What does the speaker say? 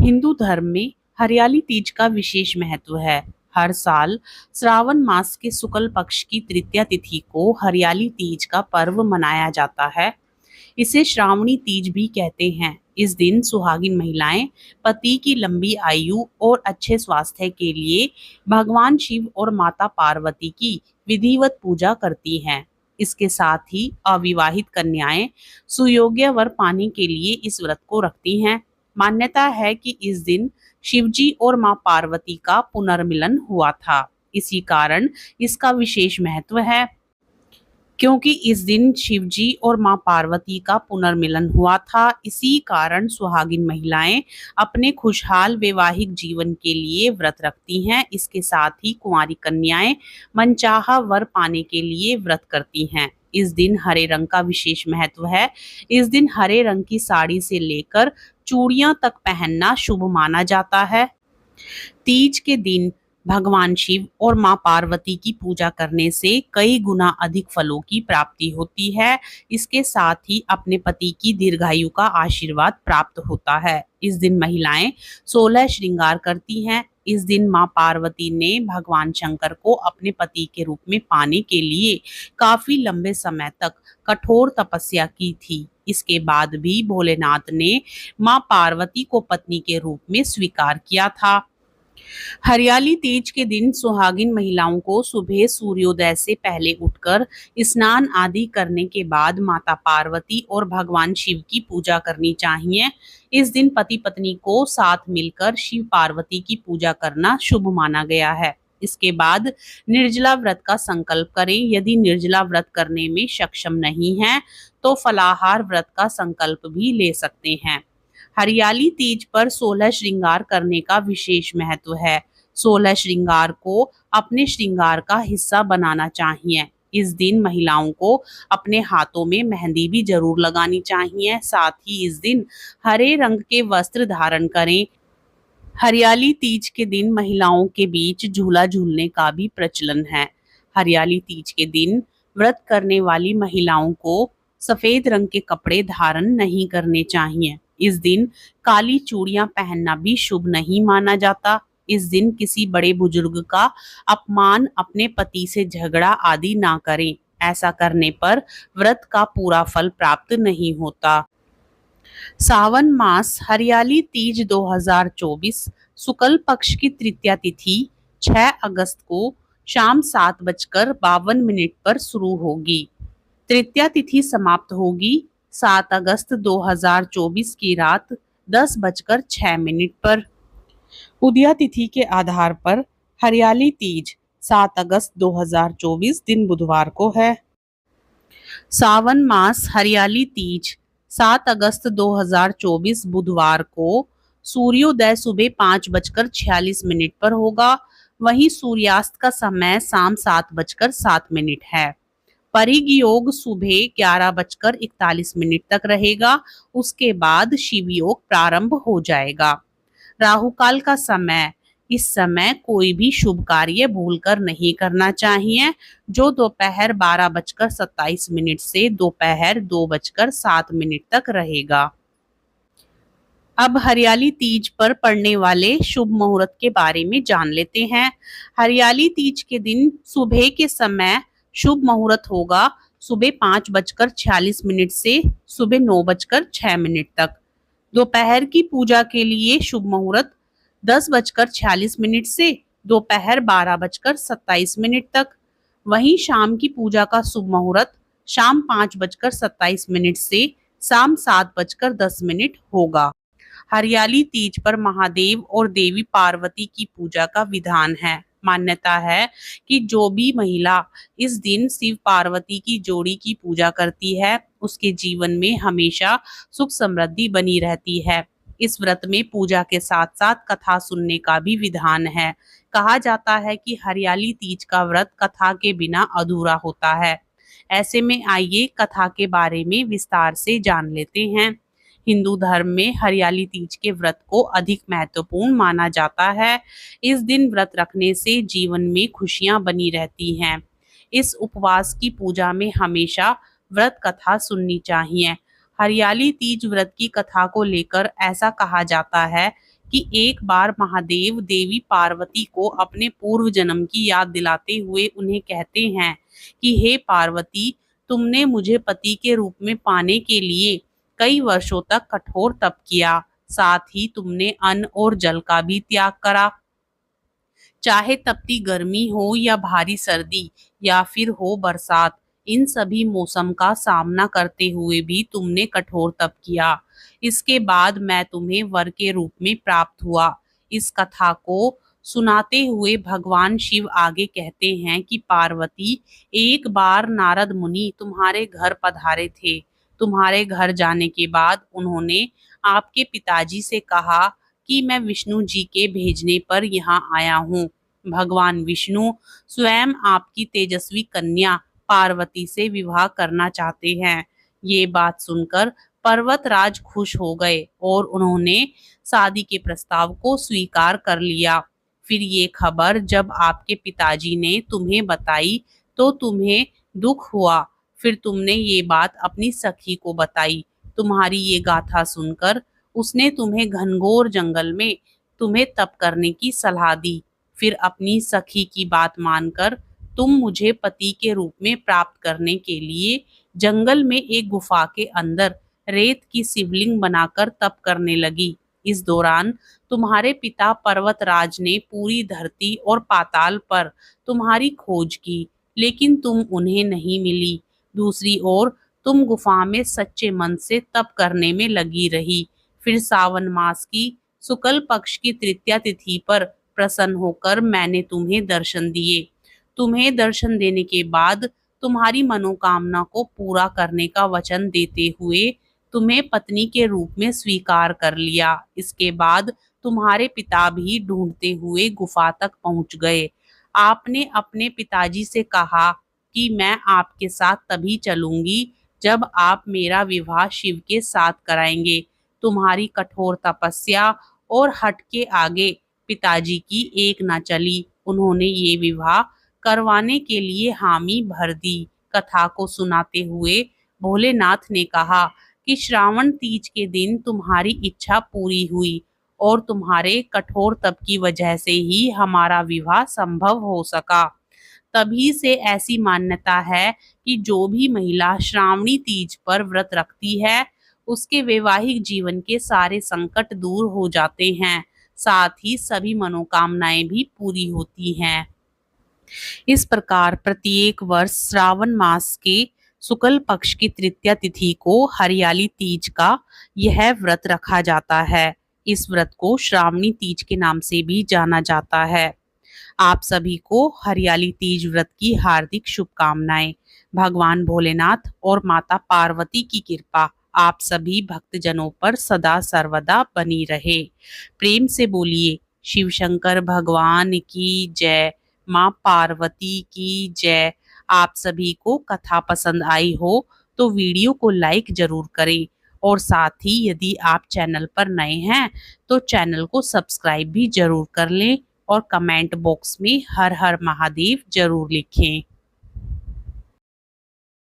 हिंदू धर्म में हरियाली तीज का विशेष महत्व है। हर साल श्रावण मास के शुक्ल पक्ष की तृतीया तिथि को हरियाली तीज का पर्व मनाया जाता है। इसे श्रावणी तीज भी कहते हैं। इस दिन सुहागिन महिलाएं पति की लंबी आयु और अच्छे स्वास्थ्य के लिए भगवान शिव और माता पार्वती की विधिवत पूजा करती हैं। इसके साथ ही अविवाहित कन्याएं सुयोग्य वर पाने के लिए इस व्रत को रखती हैं। मान्यता है कि इस दिन शिवजी और मां पार्वती का पुनर्मिलन हुआ था। इसी कारण इसका विशेष महत्व है। क्योंकि इस दिन शिवजी और मां पार्वती का पुनर्मिलन हुआ था, इसी कारण सुहागिन महिलाएं अपने खुशहाल वैवाहिक जीवन के लिए व्रत रखती हैं। इसके साथ ही कुंवारी कन्याएं मनचाहा वर पाने के लिए व्रत करती हैं। इस दिन हरे रंग का विशेष महत्व है। इस दिन हरे रंग की साड़ी से लेकर चूड़ियां तक पहनना शुभ माना जाता है। तीज के दिन भगवान शिव और मां पार्वती की पूजा करने से कई गुना अधिक फलों की प्राप्ति होती है। इसके साथ ही अपने पति की दीर्घायु का आशीर्वाद प्राप्त होता है। इस दिन महिलाएं 16 श्रृंगार करती हैं। इस दिन मां पार्वती ने भगवान शंकर को अपने पति के रूप में पाने के लिए काफी लंबे समय तक कठोर तपस्या की थी। इसके बाद भी भोलेनाथ ने मां पार्वती को पत्नी के रूप में स्वीकार किया था। हरियाली तीज के दिन सुहागिन महिलाओं को सुबह सूर्योदय से पहले उठकर स्नान आदि करने के बाद माता पार्वती और भगवान शिव की पूजा करनी चाहिए। इस दिन पति पत्नी को साथ मिलकर शिव पार्वती की पूजा करना शुभ माना गया है। इसके बाद निर्जला व्रत का संकल्प करें। यदि निर्जला व्रत करने में सक्षम नहीं है तो फलाहार व्रत का संकल्प भी ले सकते हैं। हरियाली तीज पर 16 श्रृंगार करने का विशेष महत्व है। 16 श्रृंगार को अपने श्रृंगार का हिस्सा बनाना चाहिए। इस दिन महिलाओं को अपने हाथों में मेहंदी भी जरूर लगानी चाहिए। साथ ही इस दिन हरे रंग के वस्त्र धारण करें। हरियाली तीज के दिन महिलाओं के बीच झूला झूलने का भी प्रचलन है। हरियाली तीज के दिन व्रत करने वाली महिलाओं को सफेद रंग के कपड़े धारण नहीं करने चाहिए। इस दिन काली चूड़ियां पहनना भी शुभ नहीं माना जाता। इस दिन किसी बड़े बुजुर्ग का अपमान, अपने पति से झगड़ा आदि ना करें। ऐसा करने पर व्रत का पूरा फल प्राप्त नहीं होता। सावन मास हरियाली तीज 2024 शुक्ल पक्ष की तृतीया तिथि 6 अगस्त को शाम 7:52 पर शुरू होगी। तृतीया तिथि समाप्त होगी 7 अगस्त 2024 की रात 10:06 पर। उदया तिथि के आधार पर हरियाली तीज 7 अगस्त 2024 दिन बुधवार को है। सावन मास हरियाली तीज 7 अगस्त 2024 बुधवार को सूर्योदय सुबह 5:46 पर होगा। वहीं सूर्यास्त का समय शाम 7:07 है। परिग योग सुबह 11:41 तक रहेगा। उसके बाद शिव योग प्रारंभ हो जाएगा। राहु काल का समय, इस समय कोई भी शुभ कार्य भूलकर नहीं करना चाहिए, जो दोपहर 12:27 से दोपहर 2:07 तक रहेगा। अब हरियाली तीज पर पड़ने वाले शुभ मुहूर्त के बारे में जान लेते हैं। हरियाली तीज के दिन सुबह के समय शुभ मुहूर्त होगा सुबह 5:46 से सुबह 9:06 तक। दोपहर की पूजा के लिए शुभ मुहूर्त 10:46 से दोपहर 12:27 तक। वहीं शाम की पूजा का शुभ मुहूर्त शाम 5:27 से शाम 7:10 होगा। हरियाली तीज पर महादेव और देवी पार्वती की पूजा का विधान है। मान्यता है कि जो भी महिला इस दिन शिव पार्वती की जोड़ी की पूजा करती है, उसके जीवन में हमेशा सुख समृद्धि बनी रहती है। इस व्रत में पूजा के साथ साथ कथा सुनने का भी विधान है। कहा जाता है कि हरियाली तीज का व्रत कथा के बिना अधूरा होता है। ऐसे में आइए कथा के बारे में विस्तार से जान लेते हैं। हिंदू धर्म में हरियाली तीज के व्रत को अधिक महत्वपूर्ण माना जाता है। इस दिन व्रत रखने से जीवन में खुशियां बनी रहती हैं। इस उपवास की पूजा में हमेशा व्रत कथा सुननी चाहिए। हरियाली तीज व्रत की कथा को लेकर ऐसा कहा जाता है कि एक बार महादेव देवी पार्वती को अपने पूर्व जन्म की याद दिलाते हुए उन्हें कहते हैं कि हे पार्वती, तुमने मुझे पति के रूप में पाने के लिए कई वर्षों तक कठोर तप किया, साथ ही तुमने अन्न और जल का भी त्याग करा। चाहे तपती गर्मी हो या भारी सर्दी या फिर हो बरसात, इन सभी मौसम का सामना करते हुए भी तुमने कठोर तप किया। इसके बाद मैं तुम्हें वर के रूप में प्राप्त हुआ। इस कथा को सुनाते हुए भगवान शिव आगे कहते हैं कि पार्वती, एक बार नारद मुनि तुम्हारे घर पधारे थे। तुम्हारे घर जाने के बाद उन्होंने आपके पिताजी से कहा कि मैं विष्णु जी के भेजने पर यहाँ आया हूँ। भगवान विष्णु स्वयं आपकी तेजस्वी कन्या पार्वती से विवाह करना चाहते हैं। ये बात सुनकर पर्वतराज खुश हो गए और उन्होंने शादी के प्रस्ताव को स्वीकार कर लिया। फिर ये खबर जब आपके पिताजी ने तुम्हें बताई तो तुम्हें दुख हुआ। फिर तुमने ये बात अपनी सखी को बताई। तुम्हारी ये गाथा सुनकर उसने तुम्हें घनघोर जंगल में तुम्हें तप करने की सलाह दी। फिर अपनी सखी की बात मानकर तुम मुझे पति के रूप में प्राप्त करने के लिए जंगल में एक गुफा के अंदर रेत की शिवलिंग बनाकर तप करने लगी। इस दौरान तुम्हारे पिता पर्वतराज ने पूरी धरती और पाताल पर तुम्हारी खोज की, लेकिन तुम उन्हें नहीं मिली। दूसरी ओर तुम गुफा में सच्चे मन से तप करने में लगी रही। फिर सावन मास की शुक्ल पक्ष की तृतीया तिथि पर प्रसन्न होकर मैंने तुम्हें दर्शन दिए। तुम्हें दर्शन देने के बाद तुम्हारी मनोकामना को पूरा करने का वचन देते हुए तुम्हें पत्नी के रूप में स्वीकार कर लिया। इसके बाद तुम्हारे पिता भी ढूंढते हुए गुफा तक पहुंच गए। आपने अपने पिताजी से कहा कि मैं आपके साथ तभी चलूंगी जब आप मेरा विवाह शिव के साथ कराएंगे। तुम्हारी कठोर तपस्या और हठ के आगे पिताजी की एक न चली। उन्होंने ये विवाह करवाने के लिए हामी भर दी। कथा को सुनाते हुए भोलेनाथ ने कहा कि श्रावण तीज के दिन तुम्हारी इच्छा पूरी हुई और तुम्हारे कठोर तप की वजह से ही हमारा विवाह संभव हो सका। तभी से ऐसी मान्यता है कि जो भी महिला श्रावणी तीज पर व्रत रखती है उसके वैवाहिक जीवन के सारे संकट दूर हो जाते हैं, साथ ही सभी मनोकामनाएं भी पूरी होती हैं। इस प्रकार प्रत्येक वर्ष श्रावण मास के शुक्ल पक्ष की तृतीया तिथि को हरियाली तीज का यह व्रत रखा जाता है। इस व्रत को श्रावणी तीज के नाम से भी जाना जाता है। आप सभी को हरियाली तीज व्रत की हार्दिक शुभकामनाएं। भगवान भोलेनाथ और माता पार्वती की कृपा आप सभी भक्तजनों पर सदा सर्वदा बनी रहे। प्रेम से बोलिए शिव शंकर भगवान की जय, माँ पार्वती की जय। आप सभी को कथा पसंद आई हो तो वीडियो को लाइक जरूर करें और साथ ही यदि आप चैनल पर नए हैं तो चैनल को सब्सक्राइब भी जरूर कर लें और कमेंट बॉक्स में हर हर महादेव जरूर लिखें।